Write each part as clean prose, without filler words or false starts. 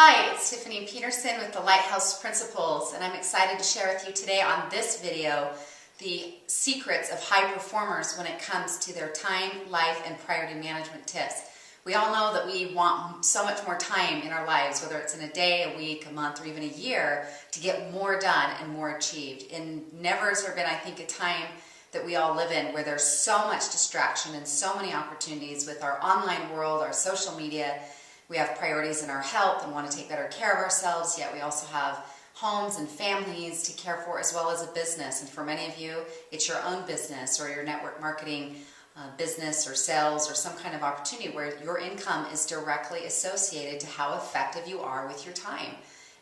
Hi, it's Tiffany Peterson with the Lighthouse Principles, and I'm excited to share with you today on this video the secrets of high performers when it comes to their time, life, and priority management tips. We all know that we want so much more time in our lives, whether it's in a day, a week, a month, or even a year, to get more done and more achieved. And never has there been, I think, a time that we all live in where there's so much distraction and so many opportunities with our online world, our social media. We have priorities in our health and want to take better care of ourselves, yet we also have homes and families to care for, as well as a business. And for many of you, it's your own business or your network marketing business or sales or some kind of opportunity where your income is directly associated to how effective you are with your time.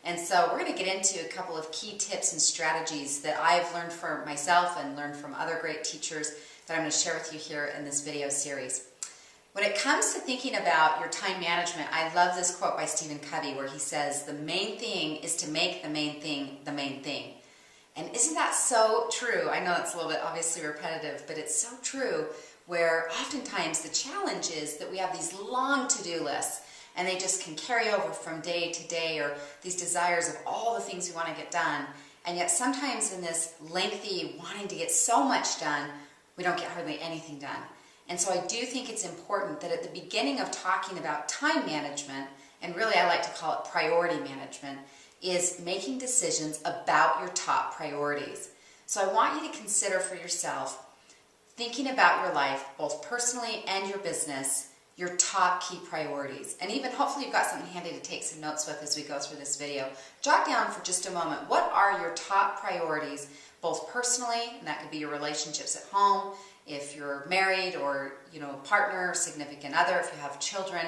And so we're going to get into a couple of key tips and strategies that I've learned for myself and learned from other great teachers that I'm going to share with you here in this video series. When it comes to thinking about your time management, I love this quote by Stephen Covey where he says, "The main thing is to make the main thing the main thing." And isn't that so true? I know it's a little bit obviously repetitive, but it's so true, where oftentimes the challenge is that we have these long to-do lists and they just can carry over from day to day, or these desires of all the things we want to get done. And yet sometimes in this lengthy wanting to get so much done, we don't get hardly anything done. And so I do think it's important that at the beginning of talking about time management, and really I like to call it priority management, is making decisions about your top priorities. So I want you to consider for yourself, thinking about your life, both personally and your business, your top key priorities. And even hopefully you've got something handy to take some notes with as we go through this video. Jot down for just a moment, what are your top priorities, both personally, and that could be your relationships at home, if you're married or partner, significant other, if you have children.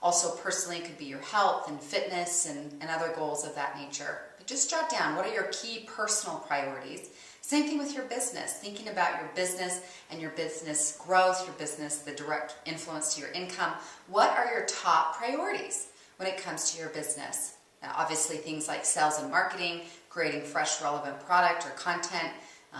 Also personally, it could be your health and fitness and other goals of that nature. But just jot down, what are your key personal priorities? Same thing with your business, thinking about your business and your business growth, your business, the direct influence to your income. What are your top priorities when it comes to your business? Now, obviously things like sales and marketing, creating fresh, relevant product or content.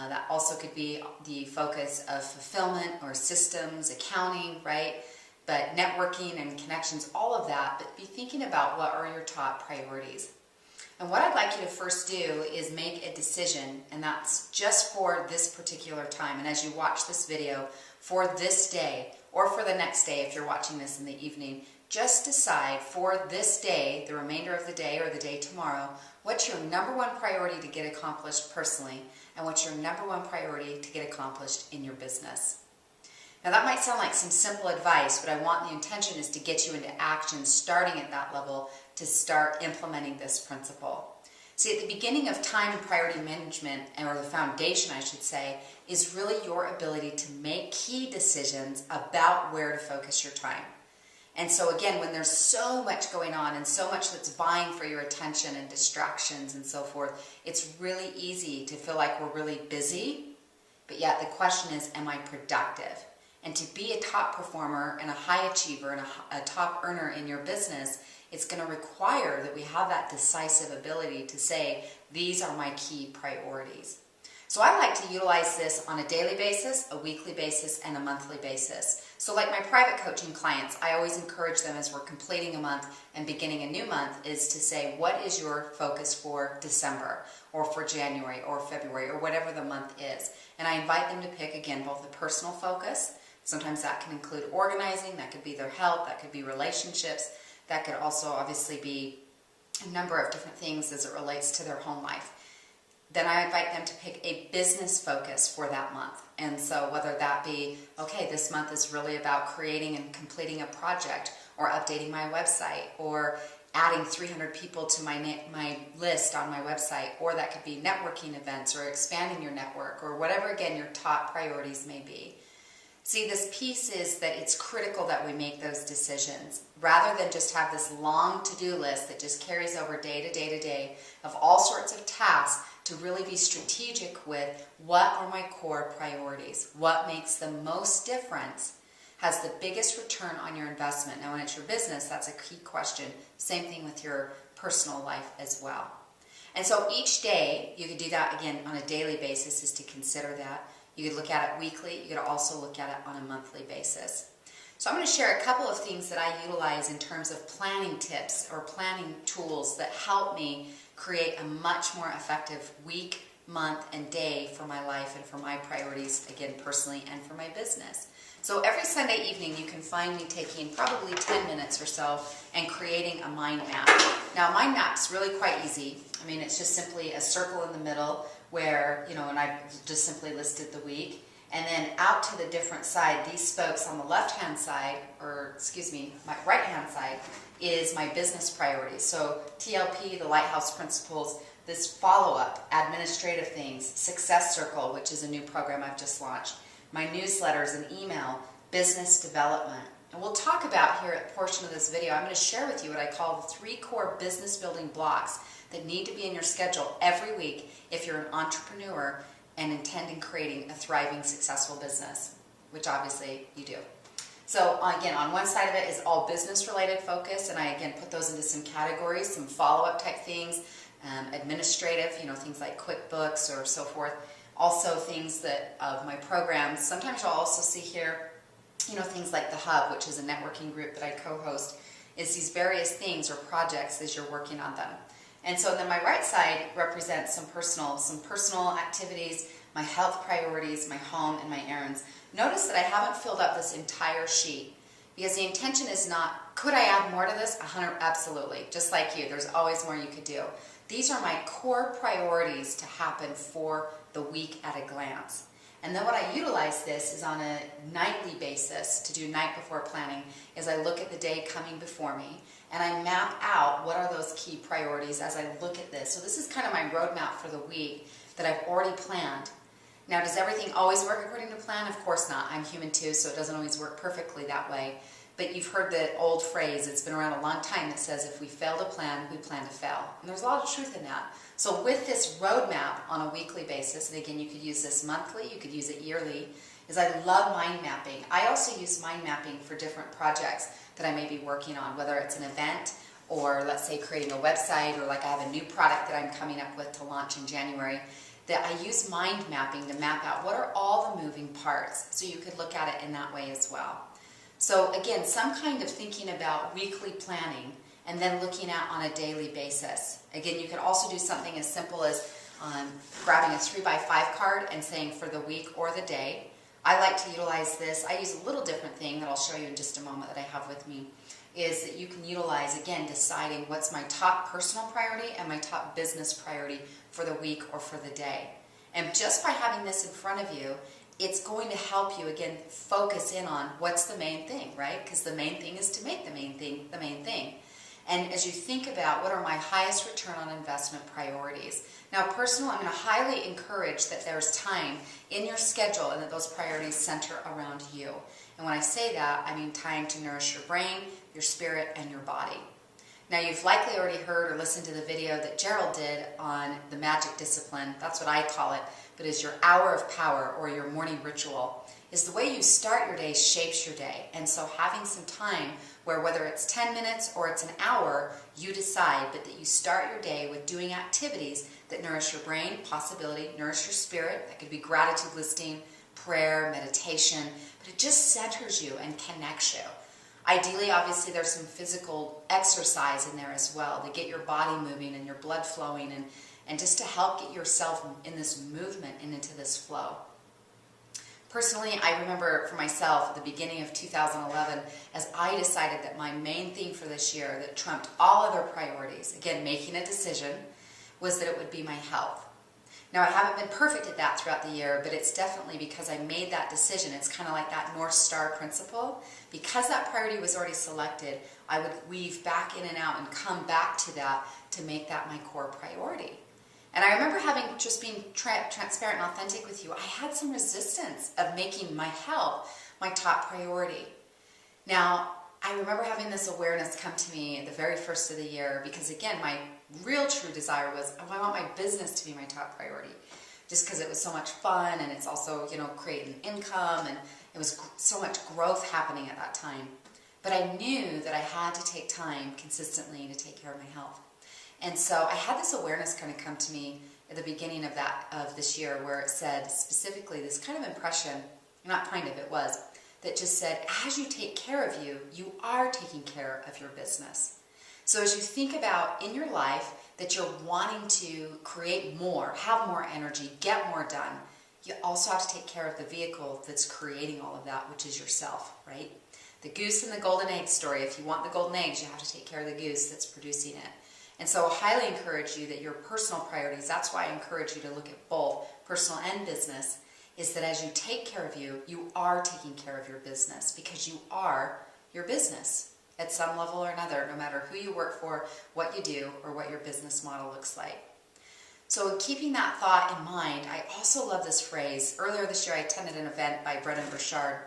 That also could be the focus of fulfillment or systems, accounting, right? But networking and connections, all of that, but be thinking about what are your top priorities. And what I'd like you to first do is make a decision, and that's just for this particular time. And as you watch this video, for this day, or for the next day if you're watching this in the evening, just decide for this day, the remainder of the day or the day tomorrow, what's your number one priority to get accomplished personally, and what's your number one priority to get accomplished in your business. Now that might sound like some simple advice, but I want the intention is to get you into action starting at that level to start implementing this principle. See, at the beginning of time and priority management, or the foundation I should say, is really your ability to make key decisions about where to focus your time. And so again, when there's so much going on and so much that's vying for your attention and distractions and so forth, it's really easy to feel like we're really busy, but yet the question is, am I productive? And to be a top performer and a high achiever and a top earner in your business, it's going to require that we have that decisive ability to say, these are my key priorities. So I like to utilize this on a daily basis, a weekly basis, and a monthly basis. So like my private coaching clients, I always encourage them as we're completing a month and beginning a new month is to say, what is your focus for December or for January or February or whatever the month is? And I invite them to pick, again, both a personal focus. Sometimes that can include organizing, that could be their health, that could be relationships, that could also obviously be a number of different things as it relates to their home life. Then I invite them to pick a business focus for that month. And so whether that be, okay, this month is really about creating and completing a project or updating my website or adding 300 people to my list on my website, or that could be networking events or expanding your network or whatever, again, your top priorities may be. See, this piece is that it's critical that we make those decisions rather than just have this long to-do list that just carries over day to day to day of all sorts of tasks, to really be strategic with what are my core priorities, what makes the most difference, has the biggest return on your investment. Now when it's your business, that's a key question. Same thing with your personal life as well. And so each day, you could do that again on a daily basis, is to consider that. You could look at it weekly. You could also look at it on a monthly basis. So I'm going to share a couple of things that I utilize in terms of planning tips or planning tools that help me create a much more effective week, month, and day for my life and for my priorities, again, personally and for my business. So every Sunday evening you can find me taking probably 10 minutes or so and creating a mind map. Now, a mind map's really quite easy. I mean, it's just simply a circle in the middle where, and I've just simply listed the week. And then out to the different side, these spokes on the left-hand side, my right-hand side, is my business priorities. So TLP, the Lighthouse Principles, this follow-up, administrative things, Success Circle, which is a new program I've just launched, my newsletters and email, business development. And we'll talk about here at a portion of this video, I'm going to share with you what I call the 3 core business building blocks that need to be in your schedule every week if you're an entrepreneur and intend in creating a thriving, successful business, which obviously you do. So again, on one side of it is all business-related focus, and I again put those into some categories, some follow-up type things, administrative, things like QuickBooks or so forth. Also things that of my programs. Sometimes you'll also see here, things like the Hub, which is a networking group that I co-host, is these various things or projects as you're working on them. And so then my right side represents some personal activities, my health priorities, my home, and my errands. Notice that I haven't filled up this entire sheet because the intention is not, could I add more to this? 100, absolutely. Just like you, there's always more you could do. These are my core priorities to happen for the week at a glance. And then what I utilize this is on a nightly basis to do night before planning is I look at the day coming before me and I map out what are those key priorities as I look at this. So this is kind of my roadmap for the week that I've already planned. Now, does everything always work according to plan? Of course not. I'm human too, so it doesn't always work perfectly that way. But you've heard the old phrase, it's been around a long time, that says if we fail to plan, we plan to fail. And there's a lot of truth in that. So with this roadmap on a weekly basis, and again, you could use this monthly, you could use it yearly, is I love mind mapping. I also use mind mapping for different projects that I may be working on, whether it's an event or let's say creating a website, or like I have a new product that I'm coming up with to launch in January, that I use mind mapping to map out what are all the moving parts. So you could look at it in that way as well. So again, some kind of thinking about weekly planning and then looking at on a daily basis. Again, you could also do something as simple as grabbing a 3x5 card and saying for the week or the day. I like to utilize this. I use a little different thing that I'll show you in just a moment that I have with me, is that you can utilize, again, deciding what's my top personal priority and my top business priority for the week or for the day. And just by having this in front of you, it's going to help you, again, focus in on what's the main thing, right? Because the main thing is to make the main thing. And as you think about what are my highest return on investment priorities. Now, personally, I'm going to highly encourage that there's time in your schedule and that those priorities center around you. And when I say that, I mean time to nourish your brain, your spirit, and your body. Now, you've likely already heard or listened to the video that Gerald did on the magic discipline. That's what I call it, but is your hour of power or your morning ritual. Is the way you start your day shapes your day. And so having some time where whether it's 10 minutes or it's an hour, you decide, but that you start your day with doing activities that nourish your brain, possibility, nourish your spirit. That could be gratitude listing, prayer, meditation, but it just centers you and connects you. Ideally, obviously, there's some physical exercise in there as well to get your body moving and your blood flowing and just to help get yourself in this movement and into this flow. Personally, I remember for myself at the beginning of 2011, as I decided that my main thing for this year that trumped all other priorities, again, making a decision, was that it would be my health. Now, I haven't been perfect at that throughout the year, but it's definitely because I made that decision. It's kind of like that North Star principle. Because that priority was already selected, I would weave back in and out and come back to that to make that my core priority. And I remember just being transparent and authentic with you, I had some resistance of making my health my top priority. Now, I remember having this awareness come to me at the very first of the year because, again, my real true desire was, I want my business to be my top priority just because it was so much fun and it's also, creating income and it was so much growth happening at that time. But I knew that I had to take time consistently to take care of my health. And so I had this awareness kind of come to me at the beginning of this year where it said specifically this kind of impression, not kind of, it was, that just said, as you take care of you, you are taking care of your business. So as you think about in your life that you're wanting to create more, have more energy, get more done, you also have to take care of the vehicle that's creating all of that, which is yourself, right? The goose and the golden egg story. If you want the golden eggs, you have to take care of the goose that's producing it. And so I highly encourage you that your personal priorities, that's why I encourage you to look at both personal and business, is that as you take care of you, you are taking care of your business, because you are your business at some level or another, no matter who you work for, what you do, or what your business model looks like. So keeping that thought in mind, I also love this phrase. Earlier this year I attended an event by Brennan Burchard,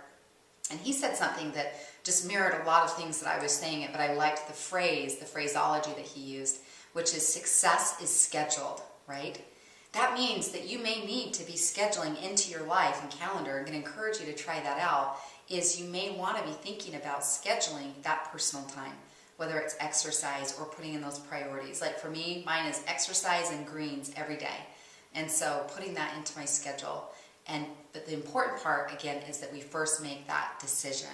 and he said something that just mirrored a lot of things that I was saying, but I liked the phraseology that he used, which is success is scheduled, right? That means that you may need to be scheduling into your life and calendar. I'm going to encourage you to try that out, is you may want to be thinking about scheduling that personal time, whether it's exercise or putting in those priorities. Like for me, mine is exercise and greens every day. And so putting that into my schedule. But the important part, again, is that we first make that decision.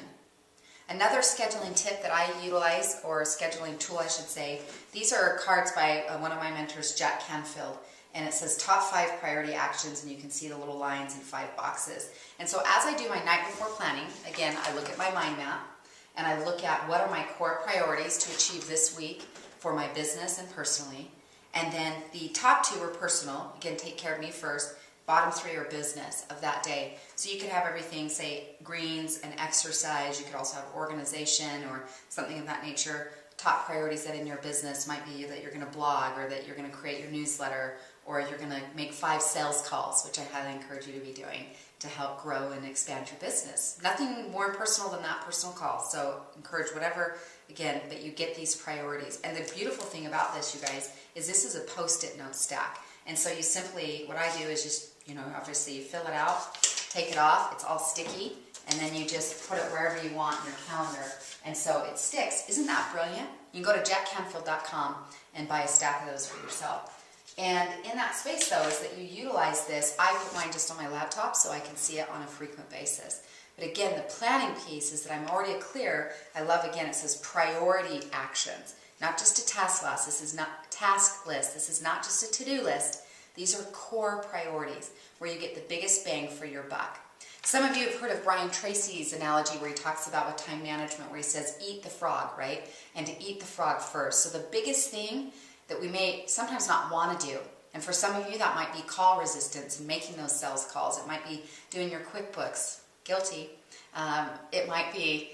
Another scheduling tip that I utilize, or scheduling tool I should say, these are cards by one of my mentors, Jack Canfield, and it says top 5 priority actions, and you can see the little lines in 5 boxes. And so as I do my night before planning, again, I look at my mind map, and I look at what are my core priorities to achieve this week for my business and personally. And then the top 2 are personal, again, take care of me first. Bottom 3 are business of that day. So you could have everything, say, greens and exercise. You could also have organization or something of that nature. Top priorities that in your business might be that you're going to blog, or that you're going to create your newsletter, or you're going to make 5 sales calls, which I highly encourage you to be doing to help grow and expand your business. Nothing more personal than that personal call. So encourage whatever, again, that you get these priorities. And the beautiful thing about this, you guys, is this is a Post-it note stack. And so you simply, what I do is just, obviously you fill it out, take it off, it's all sticky, and then you just put it wherever you want in your calendar. And so it sticks. Isn't that brilliant? You can go to jackcanfield.com and buy a stack of those for yourself. And in that space, though, is that you utilize this. I put mine just on my laptop so I can see it on a frequent basis. But again, the planning piece is that I'm already clear. I love, again, it says priority actions. Not just a task list. This is not task list. This is not just a to-do list. These are core priorities where you get the biggest bang for your buck. Some of you have heard of Brian Tracy's analogy where he talks about with time management, where he says, eat the frog, right? And to eat the frog first. So the biggest thing that we may sometimes not want to do, and for some of you that might be call resistance and making those sales calls. It might be doing your QuickBooks, guilty. It might be,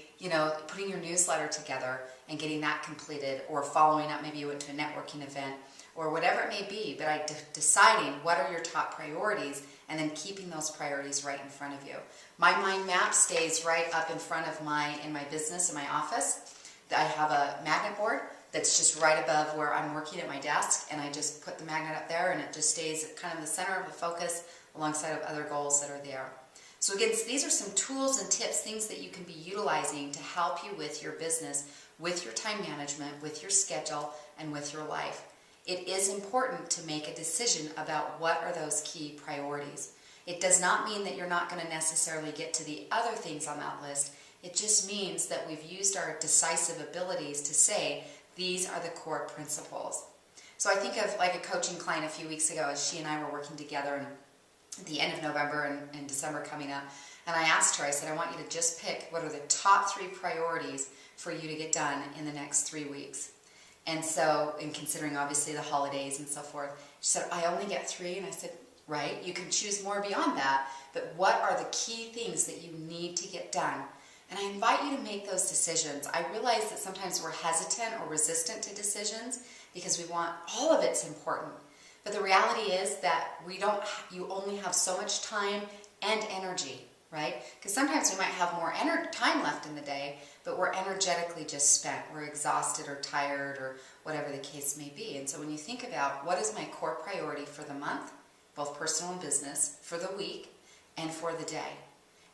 putting your newsletter together and getting that completed, or following up. Maybe you went to a networking event, or whatever it may be, but deciding what are your top priorities and then keeping those priorities right in front of you. My mind map stays right up in front of in my business, in my office. I have a magnet board that's just right above where I'm working at my desk, and I just put the magnet up there, and it just stays at kind of the center of the focus alongside of other goals that are there. So again, these are some tools and tips, things that you can be utilizing to help you with your business, with your time management, with your schedule, and with your life. It is important to make a decision about what are those key priorities. It does not mean that you're not going to necessarily get to the other things on that list. It just means that we've used our decisive abilities to say, these are the core principles. So I think of like a coaching client a few weeks ago as she and I were working together, and at the end of November and December coming up, and I asked her, I said, I want you to just pick what are the top 3 priorities for you to get done in the next 3 weeks. And so, in considering obviously the holidays and so forth, she said, I only get 3, and I said, right, you can choose more beyond that, but what are the key things that you need to get done? And I invite you to make those decisions. I realize that sometimes we're hesitant or resistant to decisions because we want all of it's important. But the reality is that you only have so much time and energy, right? Because sometimes we might have more time left in the day, but we're energetically just spent. We're exhausted or tired or whatever the case may be. And so when you think about what is my core priority for the month, both personal and business, for the week, and for the day.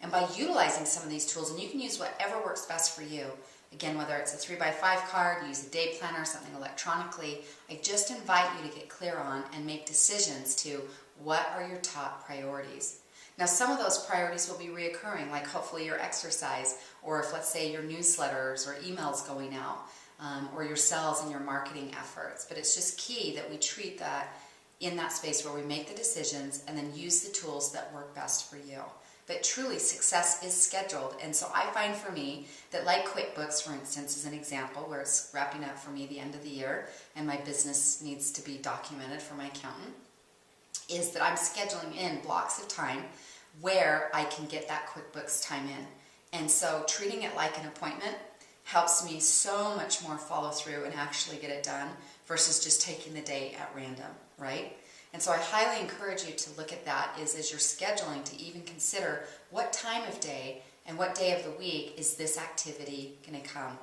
And by utilizing some of these tools, and you can use whatever works best for you, again, whether it's a 3x5 card, use a day planner, something electronically, I just invite you to get clear on and make decisions to what are your top priorities. Now, some of those priorities will be reoccurring, like hopefully your exercise, or if, let's say, your newsletters or emails going out, or your sales and your marketing efforts. But it's just key that we treat that in that space where we make the decisions and then use the tools that work best for you. But truly, success is scheduled. And so I find for me that, like QuickBooks, for instance, is an example where it's wrapping up for me the end of the year and my business needs to be documented for my accountant, is that I'm scheduling in blocks of time where I can get that QuickBooks time in. And so treating it like an appointment helps me so much more follow through and actually get it done versus just taking the day at random, right? And so I highly encourage you to look at that is as you're scheduling to even consider what time of day and what day of the week is this activity going to come.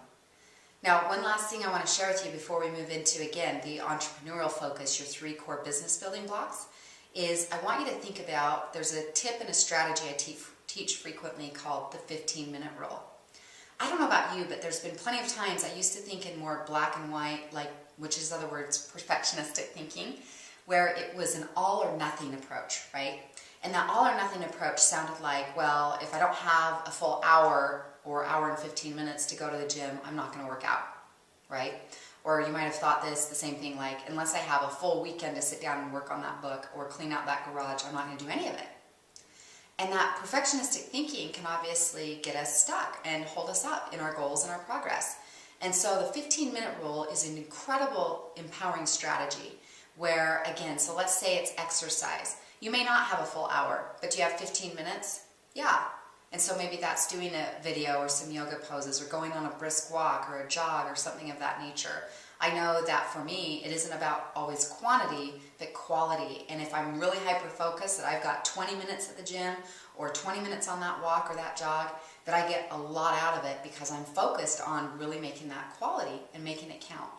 Now, one last thing I want to share with you before we move into, again, the entrepreneurial focus, your 3 core business building blocks, is I want you to think about, there's a tip and a strategy I teach frequently called the 15-minute rule. I don't know about you, but there's been plenty of times I used to think in more black and white, like, which is, in other words, perfectionistic thinking, where it was an all or nothing approach, right? And that all or nothing approach sounded like, well, if I don't have a full hour or hour and 15 minutes to go to the gym, I'm not going to work out, right? Or you might have thought the same thing, like, unless I have a full weekend to sit down and work on that book or clean out that garage, I'm not going to do any of it. And that perfectionistic thinking can obviously get us stuck and hold us up in our goals and our progress. And so the 15-minute rule is an incredible empowering strategy where, again, so let's say it's exercise. You may not have a full hour, but do you have 15 minutes? Yeah. And so maybe that's doing a video or some yoga poses or going on a brisk walk or a jog or something of that nature. I know that for me, it isn't about always quantity, but quality. And if I'm really hyper-focused that I've got 20 minutes at the gym or 20 minutes on that walk or that jog, that I get a lot out of it because I'm focused on really making that quality and making it count.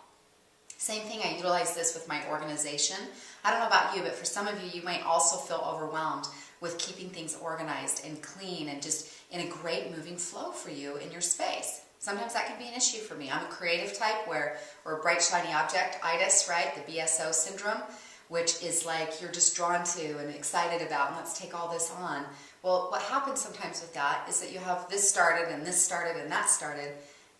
Same thing, I utilize this with my organization. I don't know about you, but for some of you, you might also feel overwhelmed with keeping things organized and clean and just in a great moving flow for you in your space. Sometimes that can be an issue for me. I'm a creative type or a bright shiny object-itis, right? The BSO syndrome, which is like you're just drawn to and excited about, and let's take all this on. Well, what happens sometimes with that is that you have this started and this started and that started,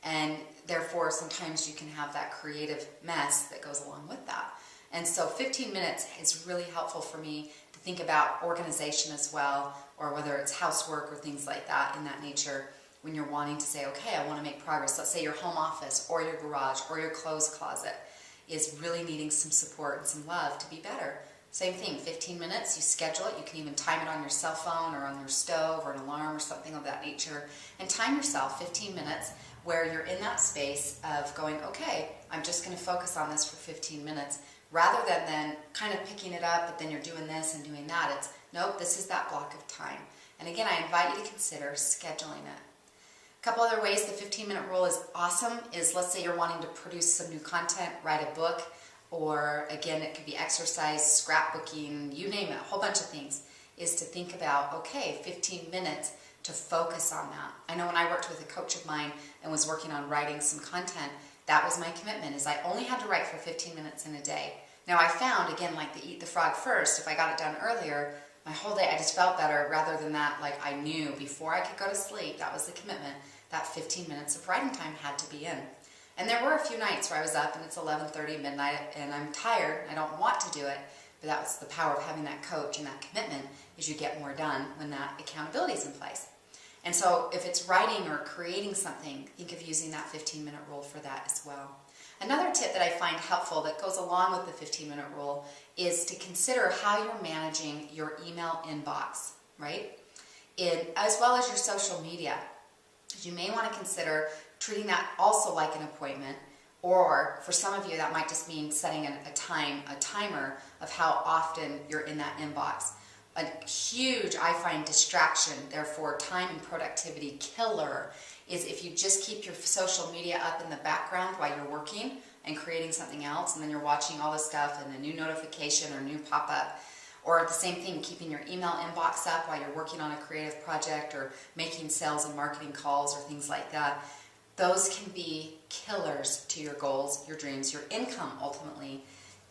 and therefore sometimes you can have that creative mess that goes along with that. And so 15 minutes is really helpful for me to think about organization as well, or whether it's housework or things like that in that nature. When you're wanting to say, okay, I want to make progress. Let's say your home office or your garage or your clothes closet is really needing some support and some love to be better. Same thing, 15 minutes, you schedule it. You can even time it on your cell phone or on your stove or an alarm or something of that nature. And time yourself 15 minutes where you're in that space of going, okay, I'm just going to focus on this for 15 minutes rather than kind of picking it up, but then you're doing this and doing that. It's, nope, this is that block of time. And again, I invite you to consider scheduling it. A couple other ways the 15-minute rule is awesome is, let's say you're wanting to produce some new content, write a book, or again, it could be exercise, scrapbooking, you name it, a whole bunch of things, is to think about, okay, 15 minutes to focus on that. I know when I worked with a coach of mine and was working on writing some content, that was my commitment, is I only had to write for 15 minutes in a day. Now I found, again, like the eat the frog first, if I got it done earlier, my whole day I just felt better rather than that, like I knew before I could go to sleep, that was the commitment, that 15 minutes of writing time had to be in. And there were a few nights where I was up and it's 11:30 midnight and I'm tired, I don't want to do it, but that was the power of having that coach and that commitment, is you get more done when that accountability is in place. And so if it's writing or creating something, think of using that 15-minute rule for that as well. Another tip that I find helpful that goes along with the 15-minute rule is to consider how you're managing your email inbox, right? As well as your social media. You may want to consider treating that also like an appointment, or for some of you that might just mean setting a timer of how often you're in that inbox. A huge, I find, distraction, therefore time and productivity killer, is if you just keep your social media up in the background while you're working and creating something else, and then you're watching all this stuff and a new notification or new pop-up. Or the same thing, keeping your email inbox up while you're working on a creative project or making sales and marketing calls or things like that. Those can be killers to your goals, your dreams, your income ultimately.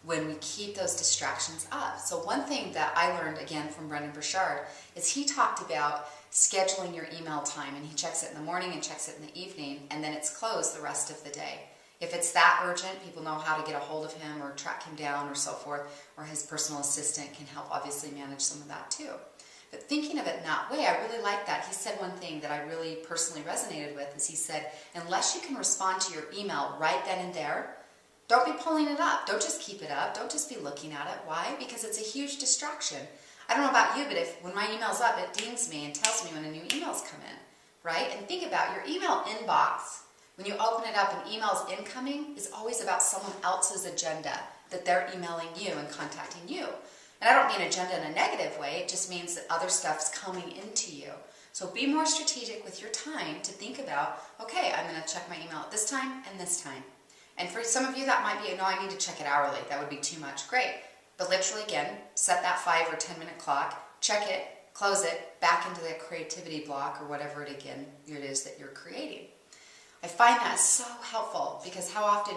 when we keep those distractions up. So one thing that I learned again from Brendan Burchard is he talked about scheduling your email time, and he checks it in the morning and checks it in the evening, and then it's closed the rest of the day. If it's that urgent, people know how to get a hold of him or track him down or so forth, or his personal assistant can help obviously manage some of that too. But thinking of it in that way, I really like that. He said one thing that I really personally resonated with is he said, unless you can respond to your email right then and there, don't be pulling it up. Don't just keep it up. Don't just be looking at it. Why? Because it's a huge distraction. I don't know about you, but when my email's up, it dings me and tells me when a new email's come in, right? And think about your email inbox. When you open it up and email's incoming, is always about someone else's agenda that they're emailing you and contacting you. And I don't mean agenda in a negative way. It just means that other stuff's coming into you. So be more strategic with your time to think about, okay, I'm going to check my email at this time and this time. And for some of you, that might be, no, I need to check it hourly. That would be too much. Great. But literally, again, set that 5 or 10 minute clock, check it, close it, back into that creativity block or whatever it is that you're creating. I find that so helpful because how often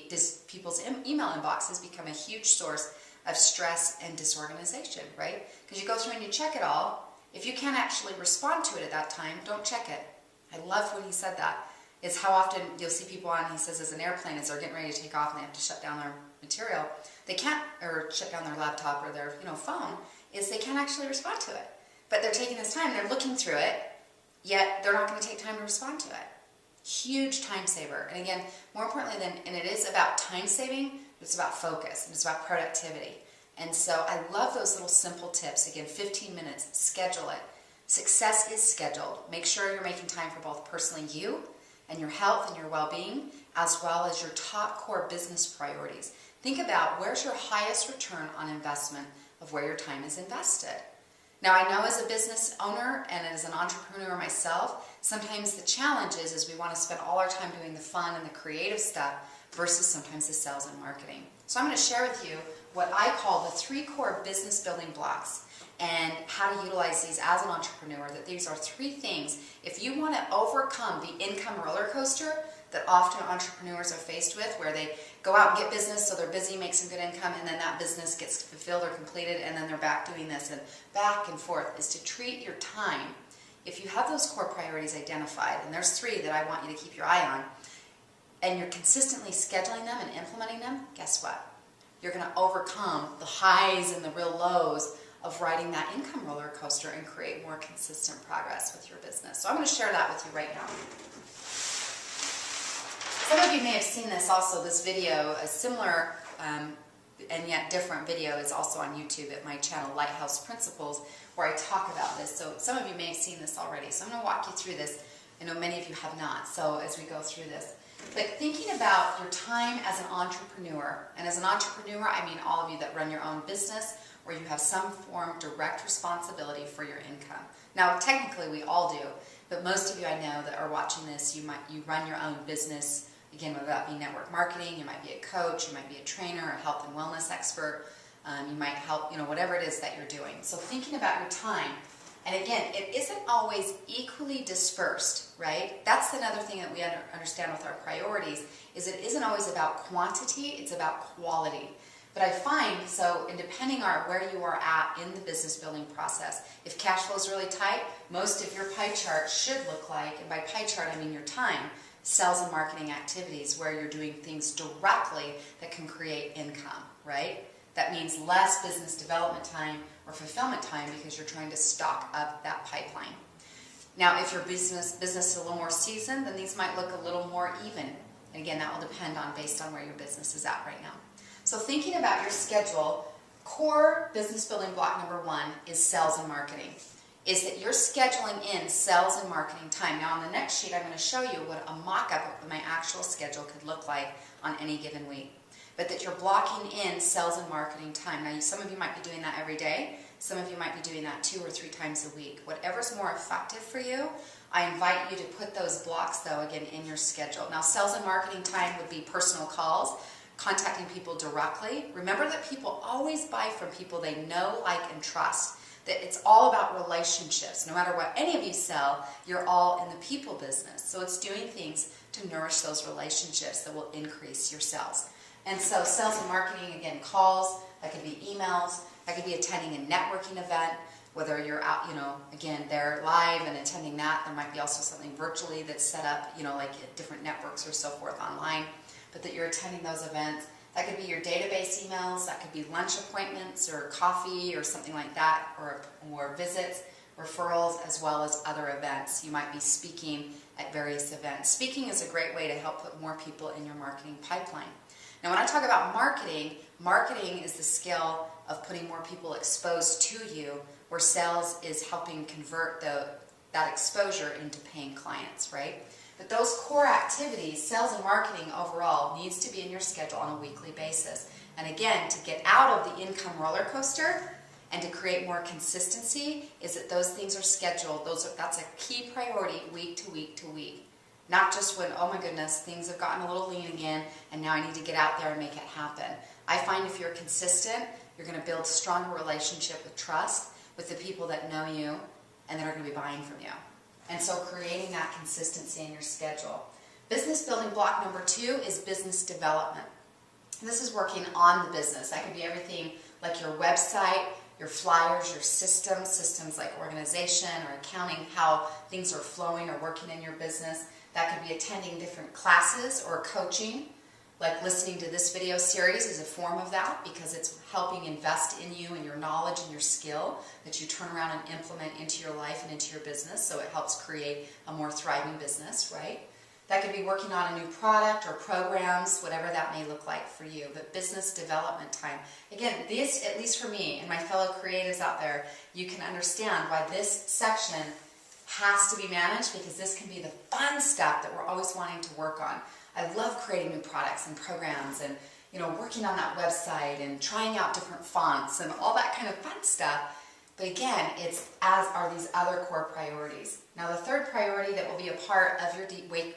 does people's email inboxes become a huge source of stress and disorganization, right? Because you go through and you check it all. If you can't actually respond to it at that time, don't check it. I love when he said that. It's how often you'll see people on, he says, as an airplane, as they're getting ready to take off and they have to shut down their material, they can't, or shut down their laptop or their phone, is they can't actually respond to it. But they're taking this time, they're looking through it, yet they're not going to take time to respond to it. Huge time saver. And again, more importantly and it is about time saving, it's about focus, and it's about productivity. And so I love those little simple tips. Again, 15 minutes, schedule it. Success is scheduled. Make sure you're making time for both personally you and your health and your well-being, as well as your top core business priorities. Think about where's your highest return on investment of where your time is invested. Now, I know as a business owner and as an entrepreneur myself, sometimes the challenge is we want to spend all our time doing the fun and the creative stuff versus sometimes the sales and marketing. So I'm going to share with you what I call the 3 core business building blocks and how to utilize these as an entrepreneur, that these are 3 things. If you want to overcome the income roller coaster that often entrepreneurs are faced with, where they go out and get business, so they're busy, make some good income, and then that business gets fulfilled or completed, and then they're back doing this and back and forth, is to treat your time. If you have those core priorities identified, and there's 3 that I want you to keep your eye on, and you're consistently scheduling them and implementing them, guess what? You're going to overcome the highs and the real lows of riding that income roller coaster and create more consistent progress with your business. So I'm going to share that with you right now. Some of you may have seen this also, this video, a similar and yet different video is also on YouTube at my channel, Lighthouse Principles, where I talk about this. So some of you may have seen this already. So I'm going to walk you through this. I know many of you have not, so as we go through this. But thinking about your time as an entrepreneur, and as an entrepreneur, I mean all of you that run your own business, where you have some form of direct responsibility for your income. Now, technically, we all do, but most of you I know that are watching this, you run your own business. Again, whether that be network marketing, you might be a coach, you might be a trainer, a health and wellness expert, you might help, whatever it is that you're doing. So thinking about your time, and again, it isn't always equally dispersed, right? That's another thing that we understand with our priorities, is it isn't always about quantity, it's about quality. But I find, so, and depending on where you are at in the business building process, if cash flow is really tight, most of your pie chart should look like, and by pie chart I mean your time, sales and marketing activities where you're doing things directly that can create income, right? That means less business development time or fulfillment time because you're trying to stock up that pipeline. Now, if your business is a little more seasoned, then these might look a little more even. And again, that will depend on based on where your business is at right now. So thinking about your schedule, core business building block number 1 is sales and marketing. Is that you're scheduling in sales and marketing time. Now on the next sheet, I'm going to show you what a mock-up of my actual schedule could look like on any given week. But that you're blocking in sales and marketing time. Now some of you might be doing that every day. Some of you might be doing that 2 or 3 times a week. Whatever's more effective for you, I invite you to put those blocks, though, again, in your schedule. Now sales and marketing time would be personal calls, contacting people directly. Remember that people always buy from people they know, like, and trust. That it's all about relationships. No matter what any of you sell, you're all in the people business. So it's doing things to nourish those relationships that will increase your sales. And so sales and marketing, again, calls, that could be emails, that could be attending a networking event, whether you're out, again, they're live and attending that. There might be also something virtually that's set up, like at different networks or so forth online, but that you're attending those events. That could be your database emails, that could be lunch appointments or coffee or something like that, or visits, referrals, as well as other events. You might be speaking at various events. Speaking is a great way to help put more people in your marketing pipeline. Now, when I talk about marketing, marketing is the skill of putting more people exposed to you, where sales is helping convert that exposure into paying clients, right? But those core activities, sales and marketing overall, needs to be in your schedule on a weekly basis. And again, to get out of the income roller coaster and to create more consistency, is that those things are scheduled. That's a key priority week to week to week. Not just when, oh my goodness, things have gotten a little lean again, and now I need to get out there and make it happen. I find if you're consistent, you're going to build a stronger relationship with trust with the people that know you and that are going to be buying from you. And so creating that consistency in your schedule. Business building block number 2 is business development. This is working on the business. That could be everything like your website, your flyers, your systems like organization or accounting, how things are flowing or working in your business. That could be attending different classes or coaching, like listening to this video series is a form of that, because it's helping invest in you and your knowledge and your skill that you turn around and implement into your life and into your business, so it helps create a more thriving business, right? That could be working on a new product or programs, whatever that may look like for you. But business development time. Again, this, at least for me and my fellow creatives out there, you can understand why this section has to be managed, because this can be the fun stuff that we're always wanting to work on. I love creating new products and programs and working on that website and trying out different fonts and all that kind of fun stuff. But again, it's as are these other core priorities. Now, the third priority that will be a part of your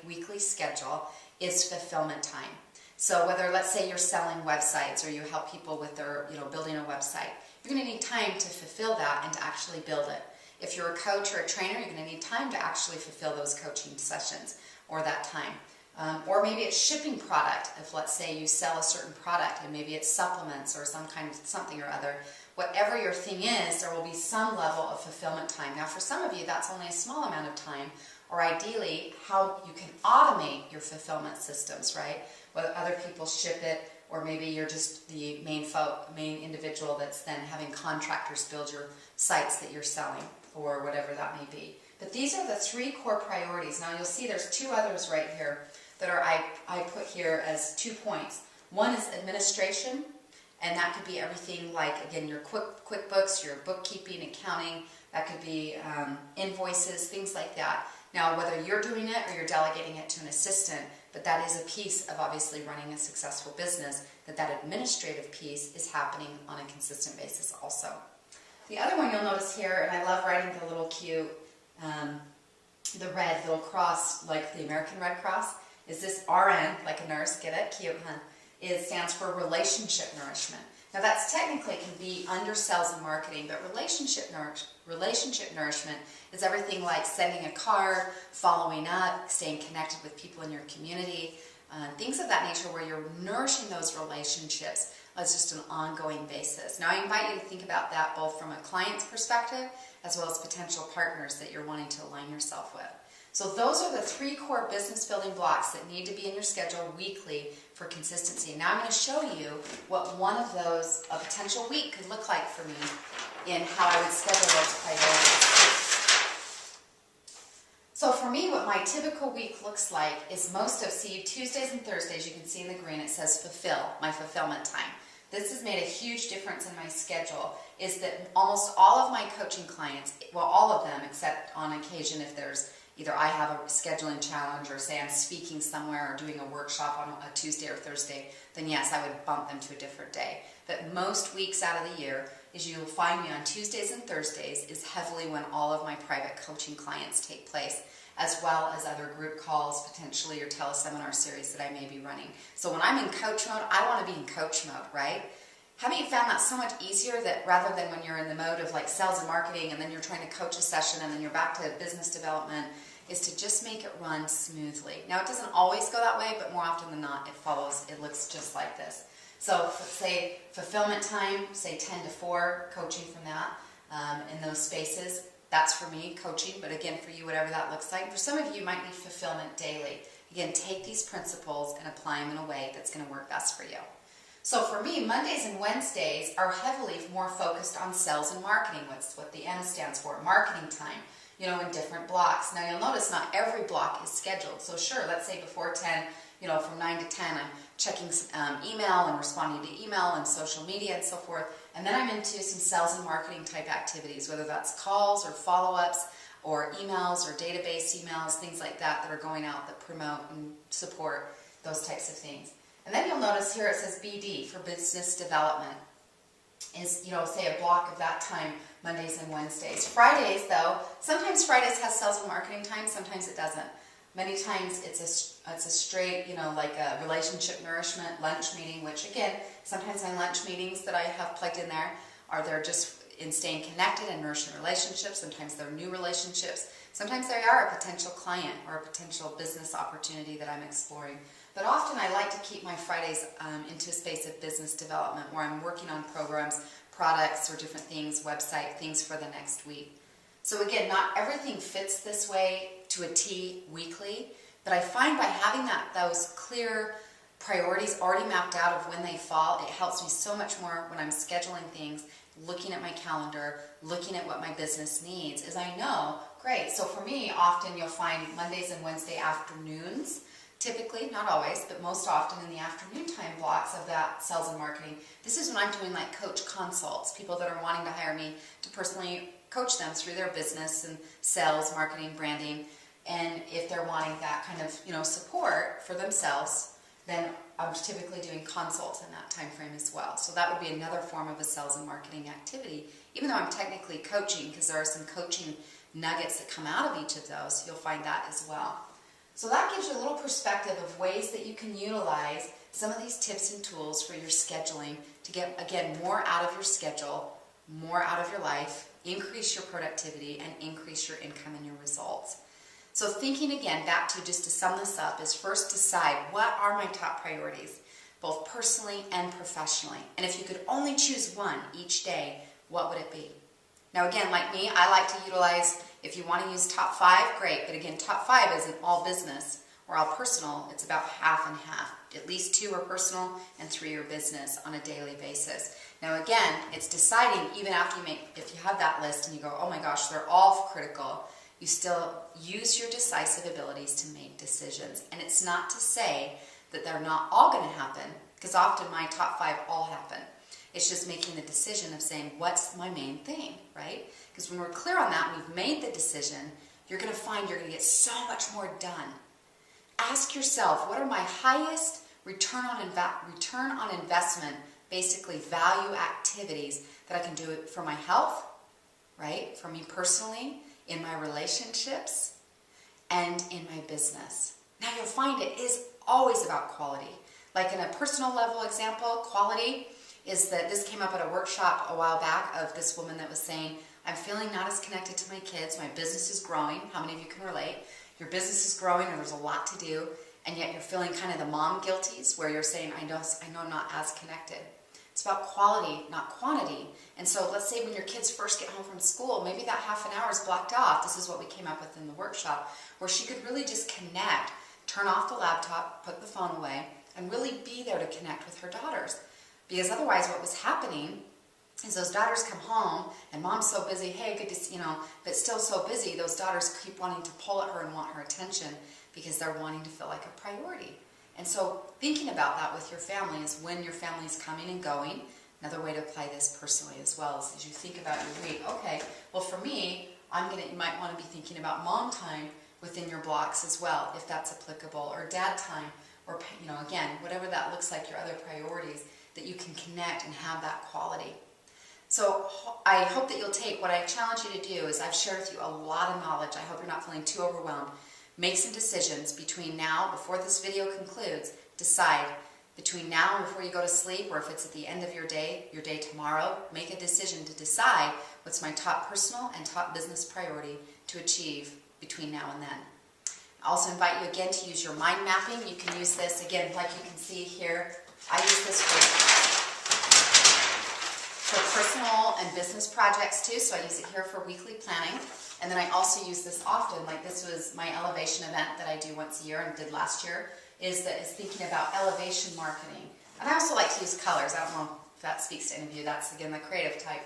weekly schedule is fulfillment time. So whether, let's say, you're selling websites or you help people with their, building a website, you're going to need time to fulfill that and to actually build it. If you're a coach or a trainer, you're going to need time to actually fulfill those coaching sessions or that time. Or maybe it's shipping product. If, let's say, you sell a certain product and maybe it's supplements or some kind of something or other. Whatever your thing is, there will be some level of fulfillment time. Now, for some of you, that's only a small amount of time, or ideally, how you can automate your fulfillment systems, right? Whether other people ship it, or maybe you're just the main individual that's then having contractors build your sites that you're selling, or whatever that may be. But these are the 3 core priorities. Now, you'll see there's 2 others right here that are I put here as 2 points. One is administration. And that could be everything like, again, your QuickBooks, your bookkeeping, accounting. That could be invoices, things like that. Now, whether you're doing it or you're delegating it to an assistant, but that is a piece of obviously running a successful business, that administrative piece is happening on a consistent basis also. The other one you'll notice here, and I love writing the little cute, the red little cross, like the American Red Cross, is this RN, like a nurse, get it? Cute, huh? It stands for relationship nourishment. Now, that's technically can be under sales and marketing, but relationship nourishment is everything like sending a card, following up, staying connected with people in your community, things of that nature where you're nourishing those relationships as just an ongoing basis. Now, I invite you to think about that both from a client's perspective as well as potential partners that you're wanting to align yourself with. So those are the 3 core business building blocks that need to be in your schedule weekly for consistency. Now I'm going to show you what one of those, a potential week, could look like for me in how I would schedule those priorities. So for me, what my typical week looks like is see, Tuesdays and Thursdays, you can see in the green, it says fulfill, my fulfillment time. This has made a huge difference in my schedule, is that almost all of my coaching clients, well, all of them, except on occasion if there's either I have a scheduling challenge or say I'm speaking somewhere or doing a workshop on a Tuesday or Thursday, then yes, I would bump them to a different day. But most weeks out of the year, is you'll find me on Tuesdays and Thursdays is heavily when all of my private coaching clients take place, as well as other group calls, potentially, or teleseminar series that I may be running. So when I'm in coach mode, I want to be in coach mode, right? Haven't you found that so much easier, that rather than when you're in the mode of like sales and marketing and then you're trying to coach a session and then you're back to business development, is to just make it run smoothly. Now, it doesn't always go that way, but more often than not, it looks just like this. So, say fulfillment time, say 10 to 4, coaching from that in those spaces. That's for me, coaching, but again, for you, whatever that looks like. For some of you, you might need fulfillment daily. Again, take these principles and apply them in a way that's going to work best for you. So for me, Mondays and Wednesdays are heavily more focused on sales and marketing. What's what the M stands for, marketing time, in different blocks. Now you'll notice not every block is scheduled. So sure, let's say before 10, from 9 to 10, I'm checking email and responding to email and social media and so forth. And then I'm into some sales and marketing type activities, whether that's calls or follow-ups or emails or database emails, things like that are going out that promote and support those types of things. And then you'll notice here it says BD for business development is, say a block of that time, Mondays and Wednesdays. Fridays, though, sometimes Fridays has sales and marketing time, sometimes it doesn't. Many times it's a straight, like a relationship nourishment lunch meeting, which again, sometimes my lunch meetings that I have plugged in there they're just in staying connected and nourishing relationships. Sometimes they're new relationships. Sometimes they are a potential client or a potential business opportunity that I'm exploring. But often I like to keep my Fridays into a space of business development where I'm working on programs, products, or different things, website, things for the next week. So again, not everything fits this way to a T weekly, but I find by having those clear priorities already mapped out of when they fall, it helps me so much more when I'm scheduling things, looking at my calendar, looking at what my business needs, is I know, great, so for me, often you'll find Mondays and Wednesday afternoons, typically, not always, but most often in the afternoon time blocks of that sales and marketing. This is when I'm doing like coach consults, people that are wanting to hire me to personally coach them through their business and sales, marketing, branding, and if they're wanting that kind of, support for themselves, then I'm typically doing consults in that time frame as well. So that would be another form of a sales and marketing activity, even though I'm technically coaching, because there are some coaching nuggets that come out of each of those. You'll find that as well. So that gives you a little perspective of ways that you can utilize some of these tips and tools for your scheduling to get, again, more out of your schedule, more out of your life, increase your productivity, and increase your income and your results. So thinking again, back to just to sum this up, is first decide what are my top priorities, both personally and professionally. And if you could only choose one each day, what would it be? Now again, like me, I like to utilize, if you want to use top 5, great. But again, top 5 isn't all business or all personal. It's about half and half. At least 2 are personal and 3 are business on a daily basis. Now again, it's deciding, even after if you have that list and you go, oh my gosh, they're all critical, you still use your decisive abilities to make decisions. And it's not to say that they're not all going to happen, because often my top 5 all happen. It's just making the decision of saying, what's my main thing, right? Because when we're clear on that and we've made the decision, you're going to find you're going to get so much more done. Ask yourself, what are my highest return on investment, basically value activities that I can do for my health, right? For me personally, in my relationships, and in my business. Now you'll find it is always about quality. Like in a personal level example, quality is that this came up at a workshop a while back of this woman that was saying, I'm feeling not as connected to my kids, my business is growing. How many of you can relate? Your business is growing and there's a lot to do, and yet you're feeling kind of the mom guilties where you're saying, I know I'm not as connected. It's about quality, not quantity. And so let's say when your kids first get home from school, maybe that half an hour is blocked off. This is what we came up with in the workshop, where she could really just connect, turn off the laptop, put the phone away, and really be there to connect with her daughters. Because otherwise what was happening is those daughters come home and mom's so busy, hey, good to see, but still so busy, those daughters keep wanting to pull at her and want her attention because they're wanting to feel like a priority. And so thinking about that with your family is when your family's coming and going. Another way to apply this personally as well is as you think about your week. Okay, well for me, you might want to be thinking about mom time within your blocks as well, if that's applicable, or dad time, or again, whatever that looks like, your other priorities, that you can connect and have that quality. So I hope that you'll take what I challenge you to do is I've shared with you a lot of knowledge. I hope you're not feeling too overwhelmed. Make some decisions between now, before this video concludes, decide between now and before you go to sleep, or if it's at the end of your day tomorrow, make a decision to decide what's my top personal and top business priority to achieve between now and then. I also invite you again to use your mind mapping. You can use this, again, like you can see here. I use this for personal and business projects too, so I use it here for weekly planning. And then I also use this often, like this was my elevation event that I do once a year and did last year, is thinking about elevation marketing. And I also like to use colors. I don't know if that speaks to any of you. That's, again, the creative type.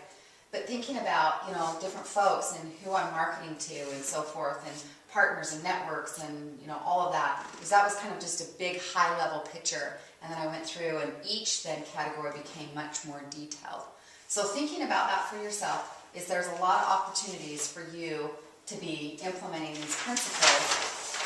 But thinking about, different folks and who I'm marketing to and so forth, and partners and networks and, all of that. Because that was kind of just a big high-level picture. And then I went through, and each then category became much more detailed. So thinking about that for yourself is there's a lot of opportunities for you to be implementing these principles,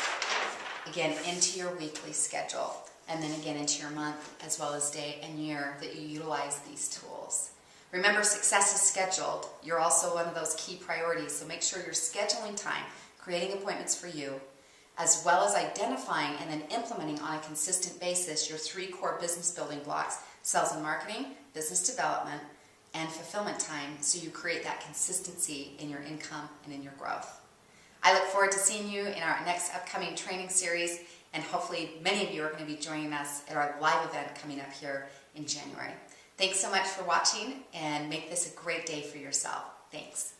again, into your weekly schedule, and then again into your month, as well as day and year that you utilize these tools. Remember, success is scheduled. You're also one of those key priorities, so make sure you're scheduling time, creating appointments for you, as well as identifying and then implementing on a consistent basis your 3 core business building blocks: sales and marketing, business development, and fulfillment time, so you create that consistency in your income and in your growth. I look forward to seeing you in our next upcoming training series, and hopefully many of you are going to be joining us at our live event coming up here in January. Thanks so much for watching, and make this a great day for yourself. Thanks.